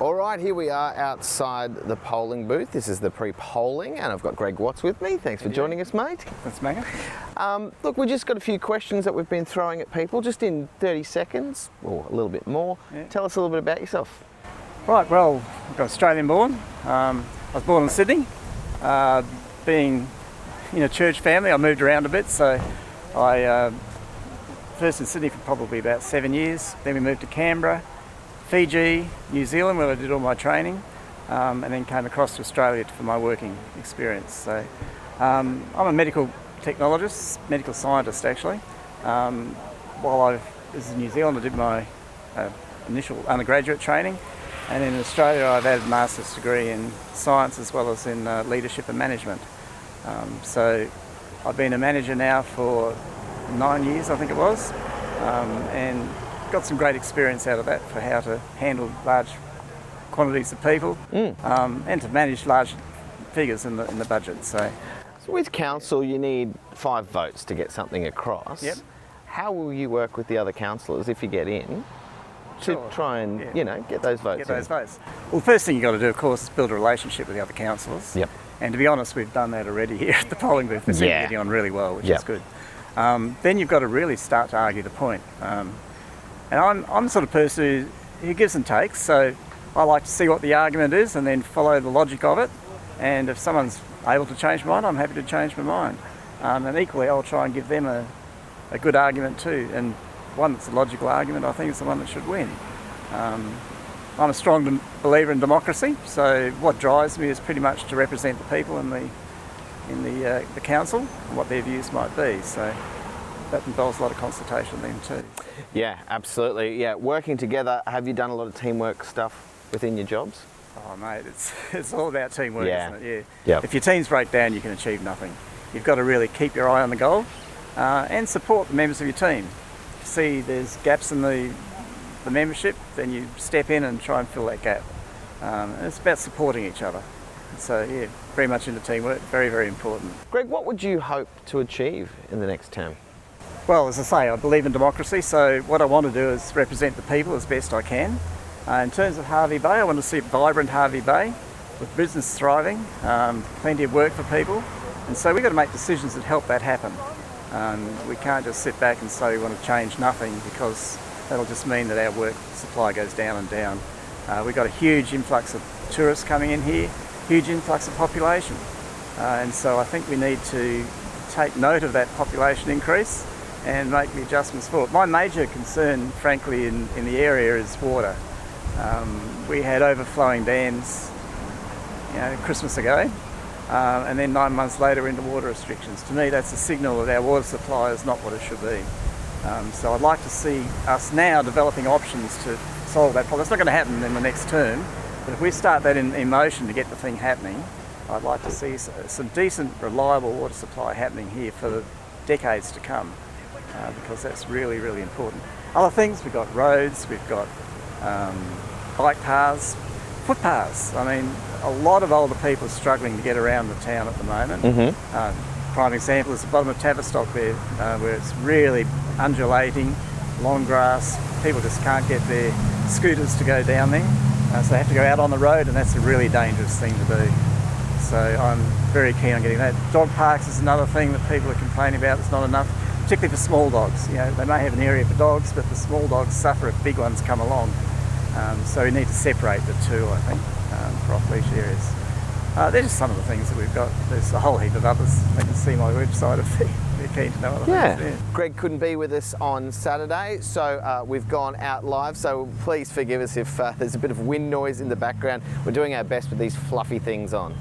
All right, here we are outside the polling booth. This is the pre-polling, and I've got Greg Watts with me. Thanks for joining us, mate. Thanks, Megan. Look, we just got a few questions that we've been throwing at people, just in 30 seconds, or a little bit more. Yeah. Tell us a little bit about yourself. Right, well, I've got Australian born. I was born in Sydney. Being in a church family, I moved around a bit, so I first in Sydney for probably about 7 years. Then we moved to Canberra, Fiji, New Zealand, where I did all my training, and then came across to Australia for my working experience. So I'm a medical technologist, medical scientist actually. While I was in New Zealand, I did my initial undergraduate training, and in Australia I've had a master's degree in science as well as in leadership and management. So I've been a manager now for 9 years, I think it was, and got some great experience out of that for how to handle large quantities of people and to manage large figures in the budget. So with council, you need 5 votes to get something across. Yep. How will you work with the other councillors if you get in to try and get those votes? Well, the first thing you've got to do, of course, is build a relationship with the other councillors. Yep. And to be honest, we've done that already here at the polling booth. We're getting on really well, which is good. Then you've got to really start to argue the point. And I'm the sort of person who gives and takes, so I like to see what the argument is and then follow the logic of it. And if someone's able to change my mind, I'm happy to change my mind. And equally, I'll try and give them a good argument too. And one that's a logical argument, I think, is the one that should win. I'm a strong believer in democracy, so what drives me is pretty much to represent the people in the council and what their views might be. So that involves a lot of consultation then too. Yeah, absolutely. Yeah, working together. Have you done a lot of teamwork stuff within your jobs? Oh mate, it's all about teamwork, isn't it? Yeah. If your teams break down, you can achieve nothing. You've got to really keep your eye on the goal and support the members of your team. If you see there's gaps in the membership, then you step in and try and fill that gap. And it's about supporting each other. So yeah, very much into teamwork, very, very important. Greg, what would you hope to achieve in the next term? Well, as I say, I believe in democracy, so what I want to do is represent the people as best I can. In terms of Hervey Bay, I want to see a vibrant Hervey Bay with business thriving, plenty of work for people, and so we've got to make decisions that help that happen. We can't just sit back and say we want to change nothing, because that'll just mean that our work supply goes down and down. We've got a huge influx of tourists coming in here, huge influx of population, and so I think we need to take note of that population increase and make the adjustments for it. My major concern, frankly, in the area is water. We had overflowing dams, Christmas ago, and then 9 months later into water restrictions. To me, that's a signal that our water supply is not what it should be. So I'd like to see us now developing options to solve that problem. It's not going to happen in the next term, but if we start that in motion to get the thing happening, I'd like to see some decent, reliable water supply happening here for decades to come, because that's really, really important. Other things, we've got roads, we've got bike paths, footpaths. I mean, a lot of older people are struggling to get around the town at the moment. Prime example is the bottom of Tavistock there, where it's really undulating, long grass. People just can't get their scooters to go down there, so they have to go out on the road, and that's a really dangerous thing to do. So I'm very keen on getting that. Dog parks is another thing that people are complaining about. There's not enough, particularly for small dogs. They may have an area for dogs, but the small dogs suffer if big ones come along. So we need to separate the two, I think, for off-leash areas. They're just some of the things that we've got. There's a whole heap of others. They can see my website if they're keen to know other things. Yeah. Greg couldn't be with us on Saturday, so we've gone out live, so please forgive us if there's a bit of wind noise in the background. We're doing our best with these fluffy things on.